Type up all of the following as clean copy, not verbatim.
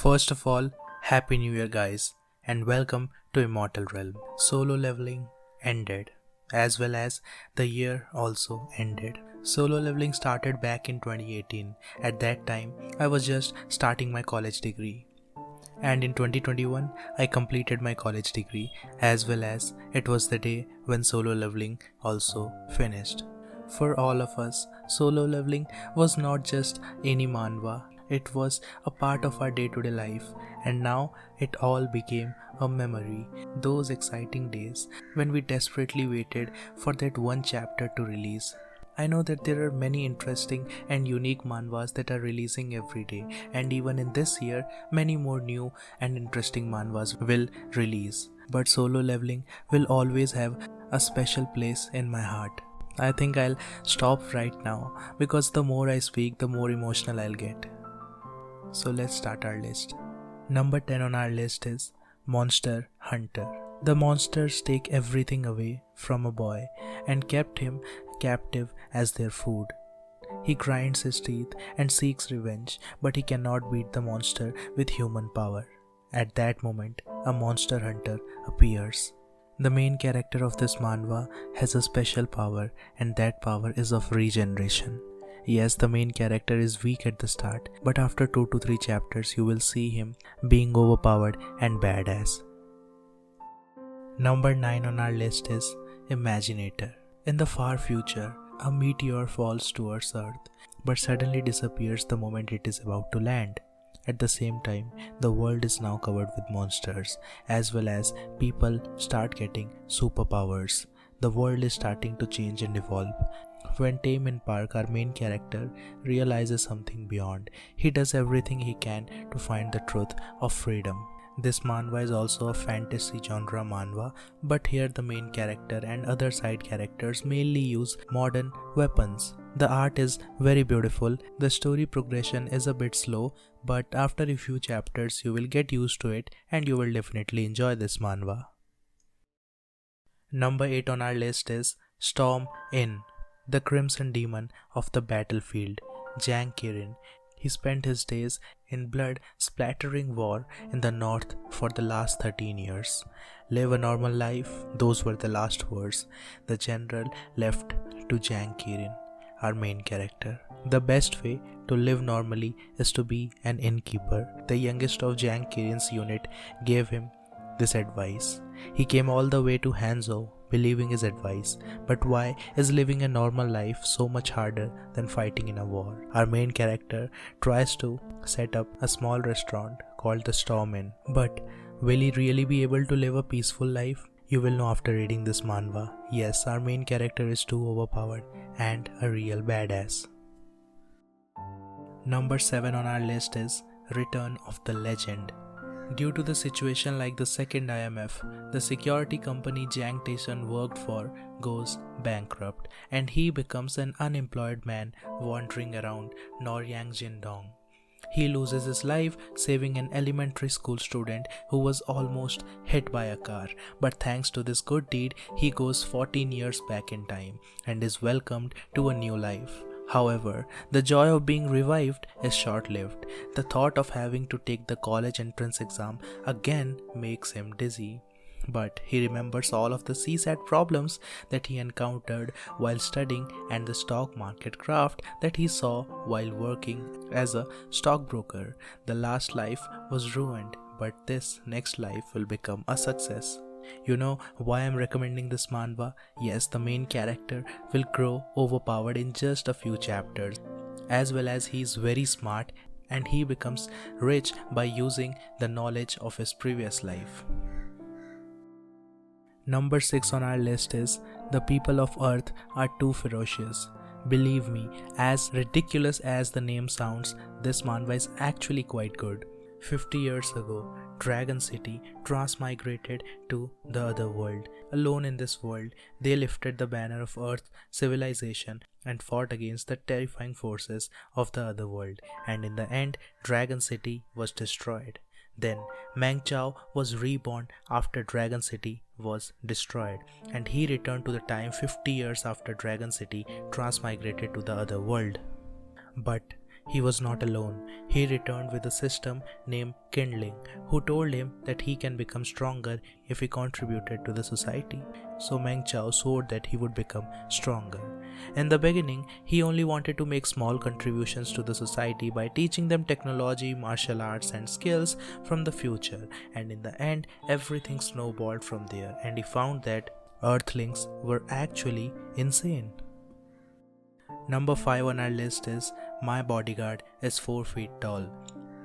First of all, Happy New Year, guys, and welcome to Immortal Realm. Solo leveling ended, as well as the year also ended. Solo leveling started back in 2018. At that time, I was just starting my college degree. And in 2021, I completed my college degree, as well as it was the day when solo leveling also finished. For all of us, solo leveling was not just any manhwa, it was a part of our day-to-day life, and now it all became a memory. Those exciting days when we desperately waited for that one chapter to release. I know that there are many interesting and unique manhwas that are releasing every day, and even in this year, many more new and interesting manhwas will release. But solo leveling will always have a special place in my heart. I think I'll stop right now because the more I speak, the more emotional I'll get. So let's start our list. Number 10 on our list is Monster Hunter. The monsters take everything away from a boy and kept him captive as their food. He grinds his teeth and seeks revenge, but he cannot beat the monster with human power. At that moment, a monster hunter appears. The main character of this manhwa has a special power, and that power is of regeneration. Yes, the main character is weak at the start, but after 2 to 3 chapters you will see him being overpowered and badass. Number 9 on our list is Imaginator. In the far future, a meteor falls towards Earth, but suddenly disappears the moment it is about to land. At the same time, the world is now covered with monsters, as well as people start getting superpowers. The world is starting to change and evolve. When Tame Park, our main character, realizes something beyond, he does everything he can to find the truth of freedom. This manhwa is also a fantasy genre manhwa, but here the main character and other side characters mainly use modern weapons. The art is very beautiful, the story progression is a bit slow, but after a few chapters you will get used to it and you will definitely enjoy this manhwa. Number 8 on our list is Storm In. The Crimson Demon of the Battlefield, Jang Kirin. He spent his days in blood-splattering war in the north for the last 13 years. Live a normal life, those were the last words the general left to Jang Kirin, our main character. The best way to live normally is to be an innkeeper. The youngest of Jang Kirin's unit gave him this advice. He came all the way to Hanzhou believing his advice, but why is living a normal life so much harder than fighting in a war? Our main character tries to set up a small restaurant called the Storm Inn, but will he really be able to live a peaceful life? You will know after reading this manhwa. Yes, our main character is too overpowered and a real badass. Number 7 on our list is Return of the Legend. Due to the situation like the second IMF, the security company Jiang Taishan worked for goes bankrupt and he becomes an unemployed man wandering around Noryang Jindong. He loses his life saving an elementary school student who was almost hit by a car, but thanks to this good deed, he goes 14 years back in time and is welcomed to a new life. However, the joy of being revived is short-lived. The thought of having to take the college entrance exam again makes him dizzy. But he remembers all of the CSAT problems that he encountered while studying and the stock market craft that he saw while working as a stockbroker. The last life was ruined, but this next life will become a success. You know why I'm recommending this manhwa? Yes, the main character will grow overpowered in just a few chapters, as well as he is very smart and he becomes rich by using the knowledge of his previous life. Number 6 on our list is The People of Earth Are Too Ferocious. Believe me, as ridiculous as the name sounds, this manhwa is actually quite good. 50 years ago, Dragon City transmigrated to the other world. Alone in this world, they lifted the banner of Earth civilization and fought against the terrifying forces of the other world, and in the end, Dragon City was destroyed. Then, Meng Chao was reborn after Dragon City was destroyed, and he returned to the time 50 years after Dragon City transmigrated to the other world. But he was not alone. He returned with a system named Kindling, who told him that he can become stronger if he contributed to the society. So Meng Chao swore that he would become stronger. In the beginning, he only wanted to make small contributions to the society by teaching them technology, martial arts, and skills from the future, and in the end, everything snowballed from there, and he found that Earthlings were actually insane. Number 5 on our list is My Bodyguard is 4 feet tall.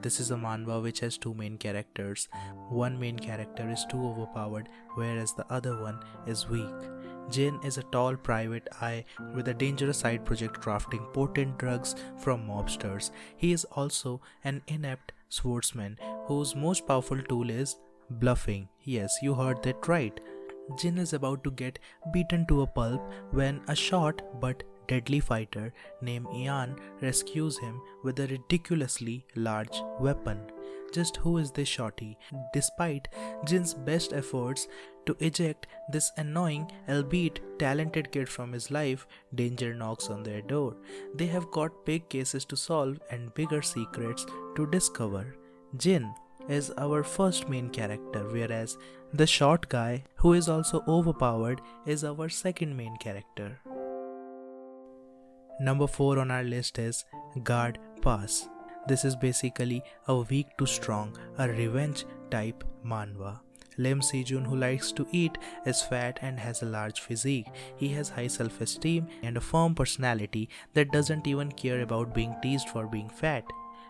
This is a manhwa which has two main characters. One main character is too overpowered, whereas the other one is weak. Jin is a tall private eye with a dangerous side project crafting potent drugs from mobsters. He is also an inept swordsman whose most powerful tool is bluffing. Yes, you heard that right. Jin is about to get beaten to a pulp when a short but deadly fighter named Ian rescues him with a ridiculously large weapon. Just who is this shorty? Despite Jin's best efforts to eject this annoying, albeit talented kid from his life, danger knocks on their door. They have got big cases to solve and bigger secrets to discover. Jin is our first main character, whereas the short guy, who is also overpowered, is our second main character. Number 4 on our list is Guard Pass. This is basically a weak to strong, a revenge type manhwa. Lim Sejun, who likes to eat, is fat and has a large physique. He has high self-esteem and a firm personality that doesn't even care about being teased for being fat.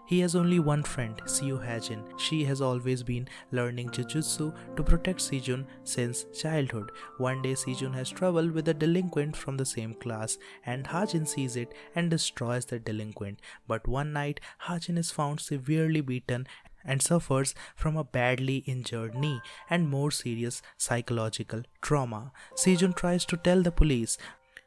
He has only one friend, Seo Hajin. She has always been learning jujutsu to protect Sejun since childhood. One day Sejun has trouble with a delinquent from the same class and Hajin sees it and destroys the delinquent. But one night Hajin is found severely beaten and suffers from a badly injured knee and more serious psychological trauma. Sejun tries to tell the police,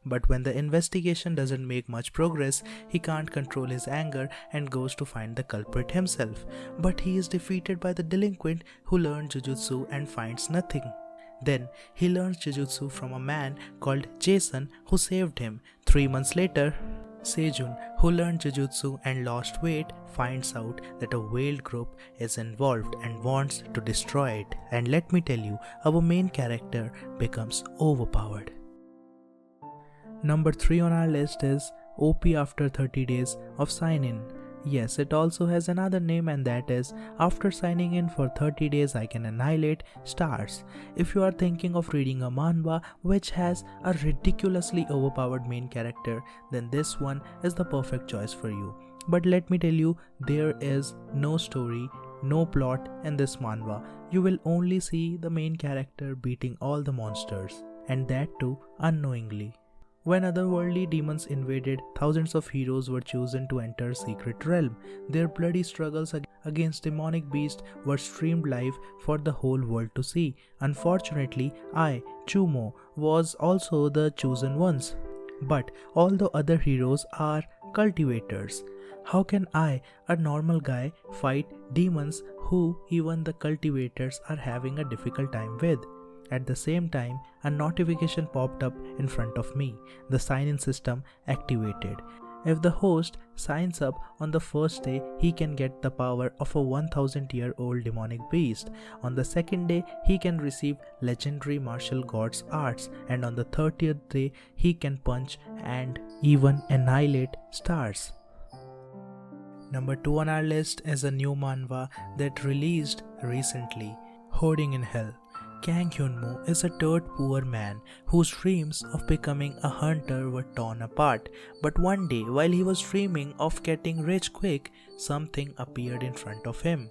but when the investigation doesn't make much progress, he can't control his anger and goes to find the culprit himself. But he is defeated by the delinquent who learned jujutsu and finds nothing. Then he learns jujutsu from a man called Jason who saved him. 3 months later, Sejun, who learned jujutsu and lost weight, finds out that a whale group is involved and wants to destroy it. And let me tell you, our main character becomes overpowered. Number 3 on our list is OP after 30 days of sign-in. Yes, it also has another name, and that is after signing in for 30 days I can annihilate stars. If you are thinking of reading a manhwa which has a ridiculously overpowered main character, then this one is the perfect choice for you. But let me tell you, there is no story, no plot in this manhwa. You will only see the main character beating all the monsters, and that too unknowingly. When otherworldly demons invaded, thousands of heroes were chosen to enter Secret Realm. Their bloody struggles against demonic beasts were streamed live for the whole world to see. Unfortunately, I, Chumo, was also the chosen ones. But all the other heroes are cultivators. How can I, a normal guy, fight demons who even the cultivators are having a difficult time with? At the same time, a notification popped up in front of me. The sign-in system activated. If the host signs up on the first day, he can get the power of a 1000-year-old demonic beast. On the second day, he can receive legendary martial gods arts, and on the 30th day, he can punch and even annihilate stars. Number 2 on our list is a new manhwa that released recently, Hoarding in Hell. Kang Hyunmoo is a dirt poor man whose dreams of becoming a hunter were torn apart. But one day, while he was dreaming of getting rich quick, something appeared in front of him.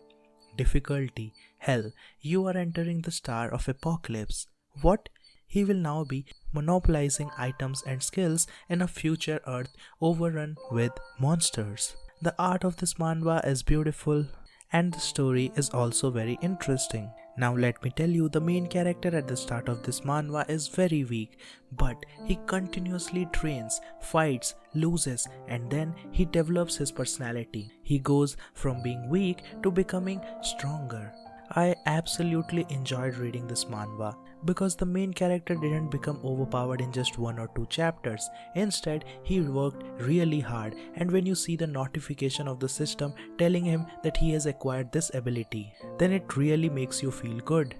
Difficulty: Hell, you are entering the star of apocalypse. What? He will now be monopolizing items and skills in a future Earth overrun with monsters. The art of this manhwa is beautiful and the story is also very interesting. Now let me tell you, the main character at the start of this manhwa is very weak, but he continuously trains, fights, loses, and then he develops his personality. He goes from being weak to becoming stronger. I absolutely enjoyed reading this manhwa because the main character didn't become overpowered in just 1 or 2 chapters. Instead, he worked really hard, and when you see the notification of the system telling him that he has acquired this ability, then it really makes you feel good.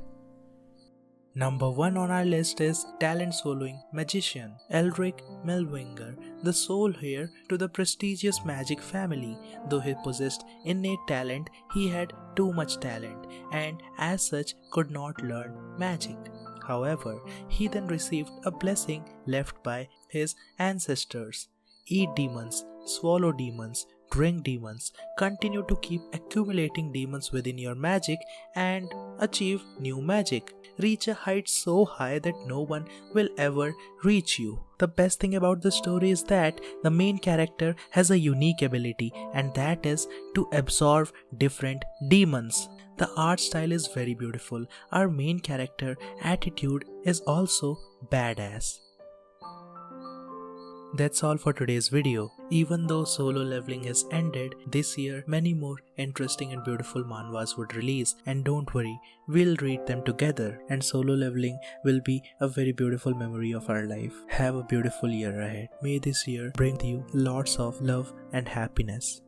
Number 1 on our list is talent soloing magician Elric Melwinger, the sole heir to the prestigious magic family. Though he possessed innate talent, he had too much talent and as such could not learn magic. However, he then received a blessing left by his ancestors. Eat demons, swallow demons, drink demons, continue to keep accumulating demons within your magic and achieve new magic. Reach a height so high that no one will ever reach you. The best thing about the story is that the main character has a unique ability, and that is to absorb different demons. The art style is very beautiful. Our main character attitude is also badass. That's all for today's video. Even though solo leveling has ended, this year many more interesting and beautiful manhwas would release, and don't worry, we'll read them together, and solo leveling will be a very beautiful memory of our life. Have a beautiful year ahead. May this year bring you lots of love and happiness.